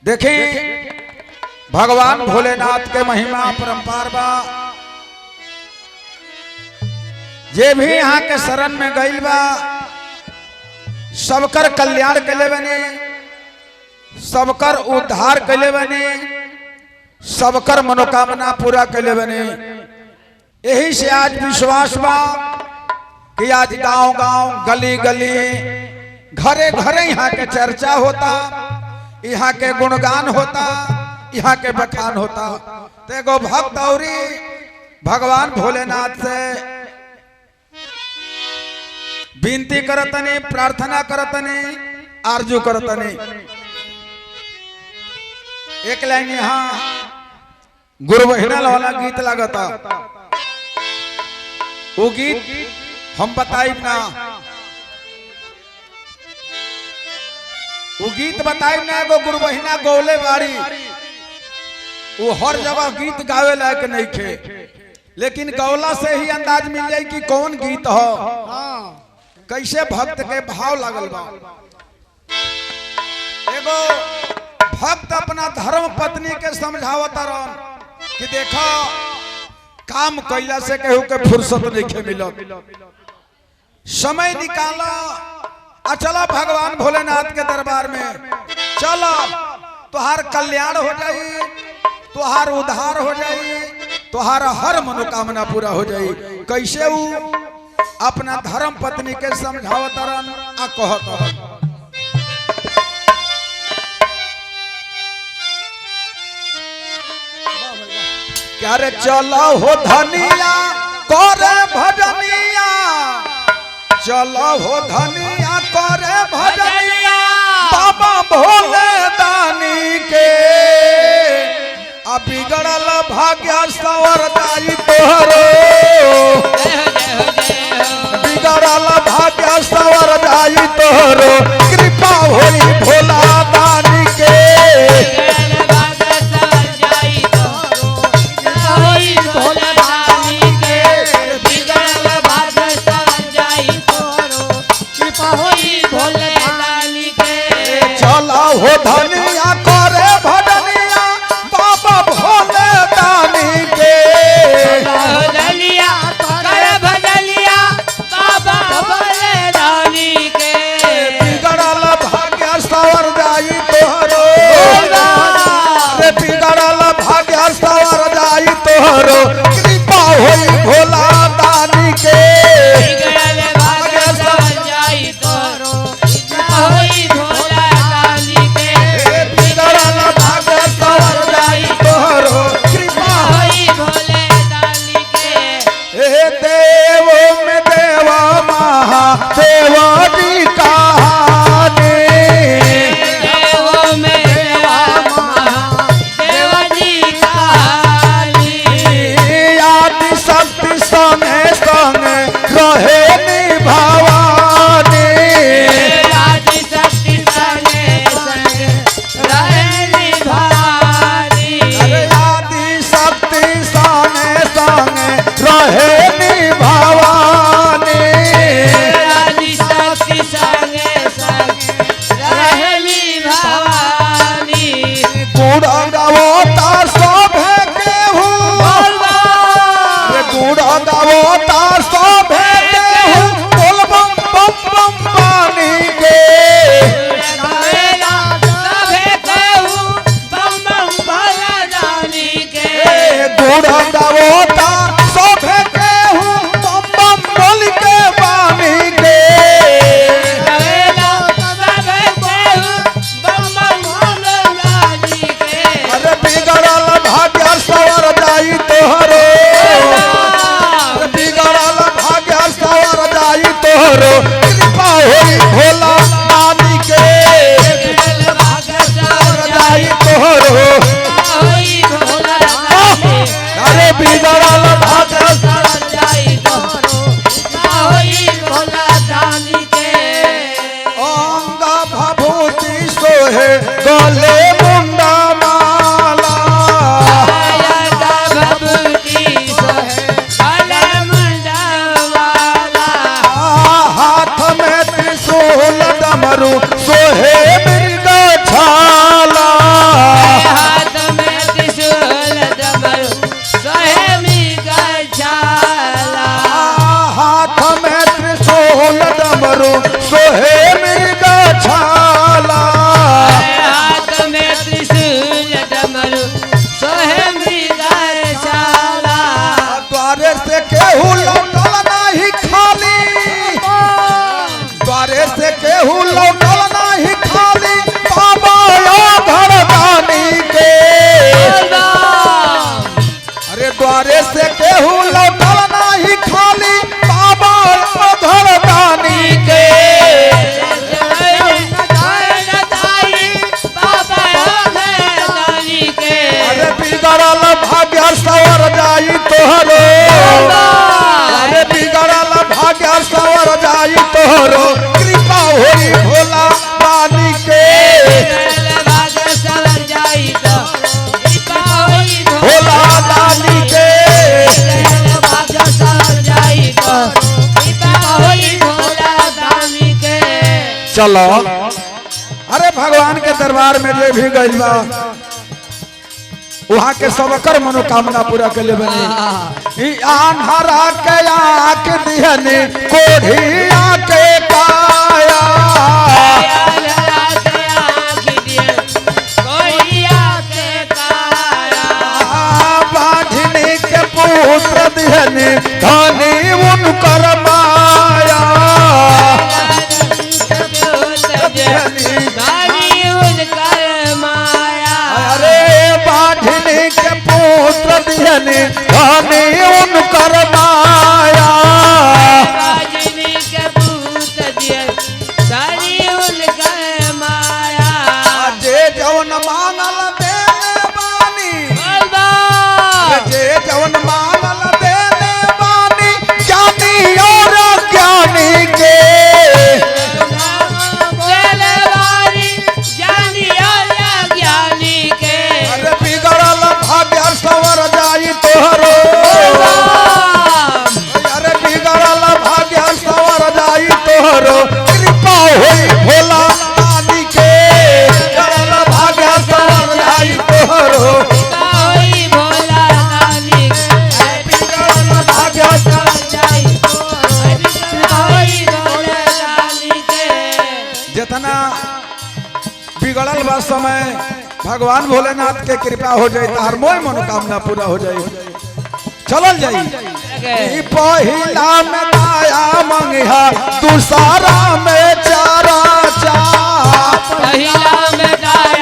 देखें भगवान भोलेनाथ के महिमा परंपार बा। जे भी यहाँ के शरण में गईल बा सबकर कल्याण के लिए बने, सबकर उद्धार के लिए बने, सबकर मनोकामना पूरा के लिए बने। यही से आज विश्वास बा कि आज गांव गांव गली गली घरे घरे यहाँ के चर्चा होता, यहाँ के गुणगान होता, यहाँ के बखान होता। तो एगो भक्त औरी भगवान भोलेनाथ से विनती करतनी, प्रार्थना करतनी, आरजू करतनी। एक लाइन यहाँ गुरु बहिनल वाला गीत लागता, वो गीत हम बताई ना, वो गीत बताई ना। एगो गुरु बहिना गौले बाड़ी, वो हर जगह गीत गावे लायक नहीं थे, लेकिन गौला से ही अंदाज मिल जाए कि कौन गीत हो, कैसे भक्त के भाव लागल बा। एगो भक्त अपना धर्म पत्नी के समझावता रहन कि देखो काम कैला से केहू के फुर्सत नहीं मिलत, समय निकालो आ चलो भगवान भोलेनाथ के दरबार में, चलो तुहार कल्याण हो जाई, तुहार उद्धार हो जाई, तुहार हर मनोकामना पूरा हो जाई। कैसे वो अपना धर्म पत्नी के समझावता रहन आ कहता रहन, क्या रे चलो हो धनिया करे भजनिया, चलो हो धनिया करे भजनिया बाबा भोले दानी के। अब बिगड़ल भाग्य सवर जाई तोहरो, बिगड़ल भाग्य सवर जाई तोहरो, कृपा होई भोला दानी के। हो धनिया करे भजनिया बाबा भोले दानी के, धनिया करे भजनिया बाबा भोले दानी के। बिगड़ल भाग्य सवर जाई तोहरो, रे बिगड़ल भाग्य सवर जाई तोहरो, कृपा होई भोला दानी के। बिगड़ल भाग्य सवर जाई तोहरो, कृपा होई भोला दानी के। बिगड़ल भाग्य सवर जाई तोहरो, कृपा होई भोले दानी के। हे देवो में देवा महादेव जी कहानी, देवो में देवा महादेव जी कहानी। आदि शक्ति संगे संगे रहे निभावानी, आदि शक्ति संगे संगे रहे निभानी। अरे आदि शक्ति संगे संगे रहे निभावानी। आदि शक्ति संगे संगे रहे निभानी। गुड़ गवोता शोभे केहू, गुड़ गवोता शोभे केहू, बोल बम बम बम पानी के। गवेला सभे कहू बम बम भोला दानी के। गुड़ गवोता शोभे केहू, बम बम बोल के पानी के। गवेला सभे कहू बम बम भोला दानी के। अरे बिगड़ल भाग्य सवर जाई तोहरो, बिगड़ल भाग्य सवर जाई तोहरो, कृपा होई भोला दानी के। भाग्य सवर जाई तोहरो, होई भोला दानी के। अरे बिगड़ल भाग्य सवर जाई तोहरो, होई भोला दानी के। अंग भभूति सोहे गले मुंडा माला, हाथ में त्रिशूल डमरू सोहे मृग छाला। चलो अरे भगवान के दरबार में जे भी गइल बा वहाँ के सबकर मनोकामना पूरा कर ले बनी। ई आन्हरा के आँख दिहनी कोढ़िया के काया बाढ़नी के पुत्र दिहनी धनी उनकर माया अरे बाढ़नी के पुत्र दिहनी धनी उनकर माया जे जवन मांगल देने बानी जे जवन मांगल देने बानी ज्ञानी और ज्ञानी के अरे बिगड़ल भाग्य सवर जाई तोहरो अरे बिगड़ल भाग्य सवर जाई तोहरो कृपा होई भोला दानी के बिगड़ल भाग्य सवर जाई तोहरो बिगड़ल भाग्य जितना बिगड़ल बा समय भगवान भोलेनाथ के कृपा हो जाए तार मोय मनोकामना पूरा हो जाए चलल जाई। ई पहिला में दाया मंगिहा दूसरा में चारा चा पहिला में दाया